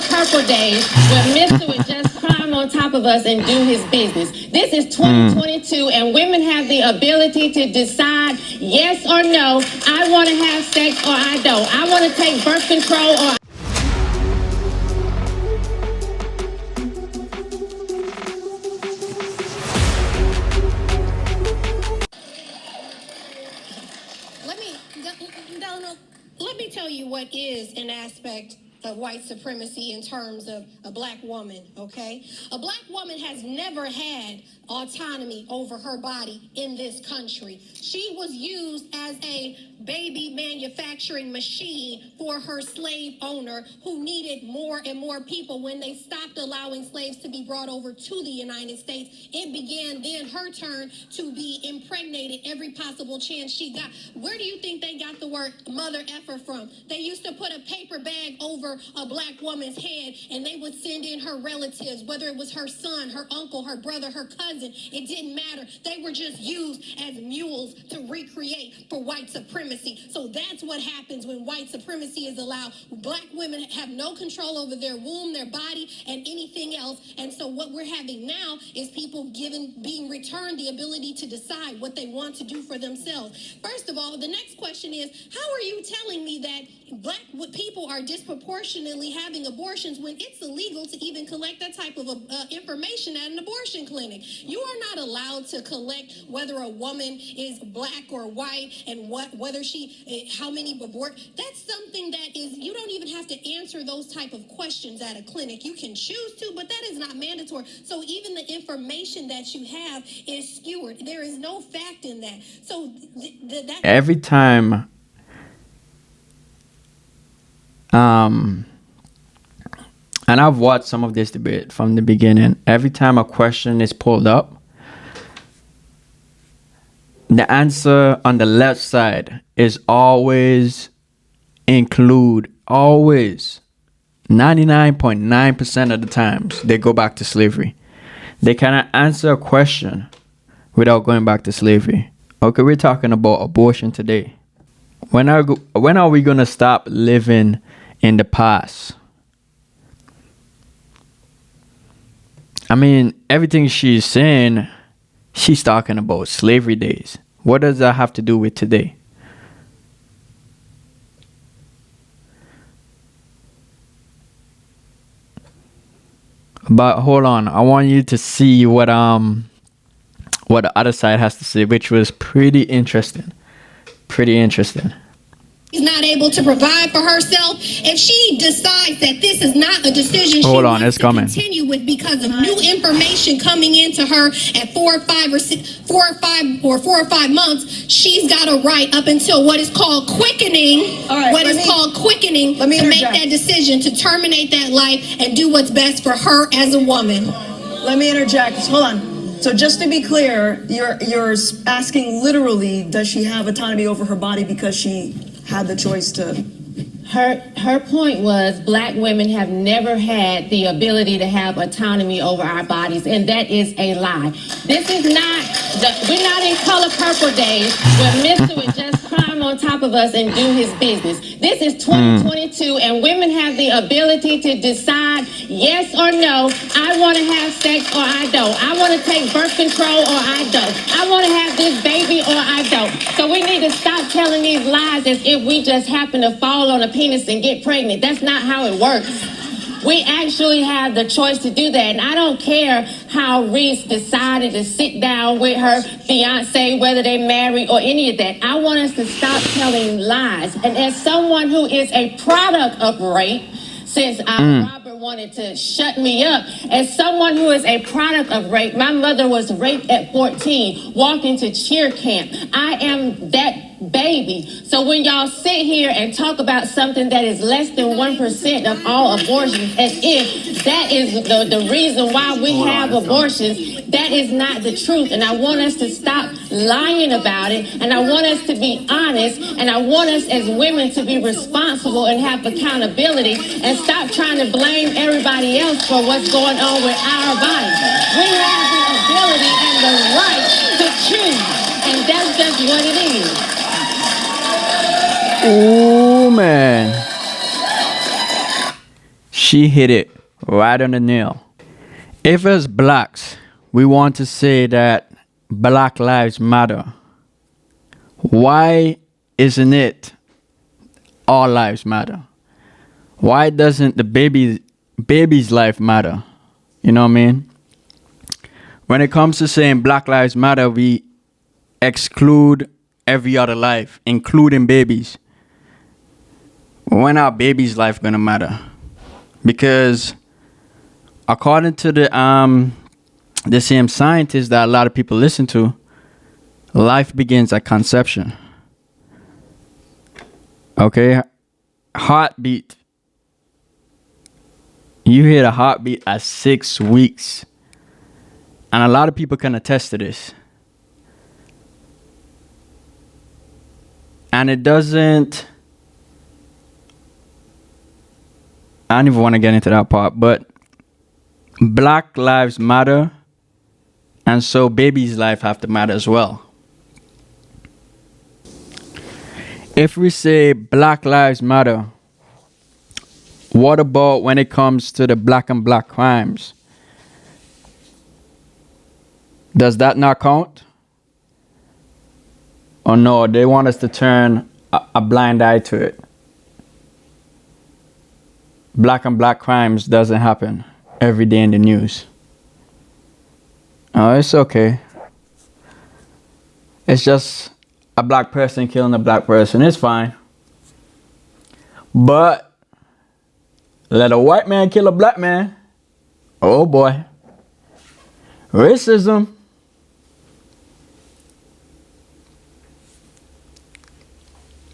purple days where Mr. would just climb on top of us and do his business. This is 2022, and women have the ability to decide yes or no. I want to have sex or I don't. I want to take birth control or let me tell you what is an aspect of white supremacy in terms of a black woman, okay? A black woman has never had autonomy over her body in this country. She was used as a baby manufacturing machine for her slave owner who needed more and more people. When they stopped allowing slaves to be brought over to the United States, it began then her turn to be impregnated every possible chance she got. Where do you think they got the word mother effer from? They used to put a paper bag over a black woman's head and they would send in her relatives, whether it was her son, her uncle, her brother, her cousin. It didn't matter. They were just used as mules to recreate for white supremacy. So that's what happens when white supremacy is allowed. Black women have no control over their womb, their body, and anything else. And so what we're having now is people being returned the ability to decide what they want to do for themselves. First of all, the next question is, how are you telling me that black people are disproportionately having abortions when it's illegal to even collect that type of information at an abortion clinic? You are not allowed to collect whether a woman is black or white and how many abort. That's something that is, you don't even have to answer those type of questions at a clinic. You can choose to, but that is not mandatory. So even the information that you have is skewed. There is no fact in that. So every time and I've watched some of this debate from the beginning. Every time a question is pulled up, the answer on the left side is always 99.9% of the times they go back to slavery. They cannot answer a question without going back to slavery. Okay, we're talking about abortion today. When are we going to stop living in the past? I mean, everything she's saying, she's talking about slavery days. What does that have to do with today? But hold on, I want you to see what the other side has to say, which was pretty interesting. She's not able to provide for herself. If she decides that this is not a decision she wants to continue with because of new information coming into her at 4 or 5 months, she's got a right up until what is called quickening. Quickening to make that decision to terminate that life and do what's best for her as a woman. Let me interject. Hold on. So just to be clear, you're asking literally, does she have autonomy over her body because she had the choice to? Her point was black women have never had the ability to have autonomy over our bodies, and that is a lie. This is not, we're not in color purple days where Mr. would just climb on top of us and do his business. This is 2022, and women have the ability to decide yes or no. I want to have sex or I don't. I want to take birth control or I don't. I want to have this baby or I don't. So we need to stop telling these lies as if we just happen to fall on a penis and get pregnant. That's not how it works. We actually have the choice to do that. And I don't care how Reese decided to sit down with her fiance, whether they married or any of that. I want us to stop telling lies. And as someone who is a product of rape, since Robert wanted to shut me up, as someone who is a product of rape, my mother was raped at 14, walking to cheer camp. I am that baby. So when y'all sit here and talk about something that is less than 1% of all abortions, as if that is the reason why we have abortions, that is not the truth. And I want us to stop lying about it. And I want us to be honest. And I want us as women to be responsible and have accountability and stop trying to blame everybody else for what's going on with our bodies. We have the ability and the right to choose. And that's just what it is. Oh man, She hit it right on the nail. If as blacks, we want to say that Black Lives Matter, why isn't it all lives matter? Why doesn't the baby's life matter? You know what I mean? When it comes to saying Black Lives Matter, we exclude every other life, including babies. When our baby's life gonna matter? Because according to the same scientists that a lot of people listen to, life begins at conception. Okay? Heartbeat. You hear the heartbeat at 6 weeks. And a lot of people can attest to this. And it doesn't... I don't even want to get into that part, but Black Lives Matter, and so baby's life have to matter as well. If we say Black Lives Matter, what about when it comes to the black and black crimes? Does that not count? Or no, they want us to turn a blind eye to it? Black and black crimes doesn't happen every day in the news. Oh, it's okay. It's just a black person killing a black person. It's fine. But let a white man kill a black man. Oh boy. Racism.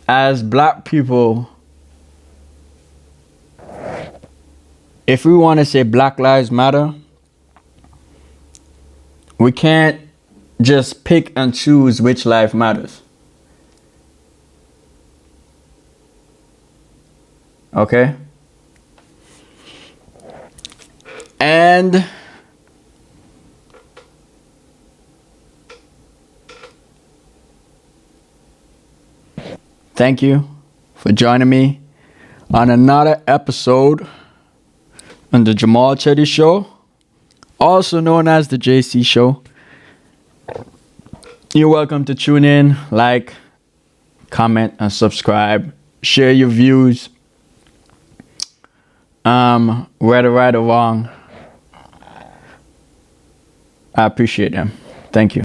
As black people, if we want to say Black Lives Matter, we can't just pick and choose which life matters. Okay? And thank you for joining me on another episode on the Jamal Chetty Show, also known as the JC Show. You're welcome to tune in, like, comment, and subscribe. Share your views, whether right or wrong. I appreciate them. Thank you.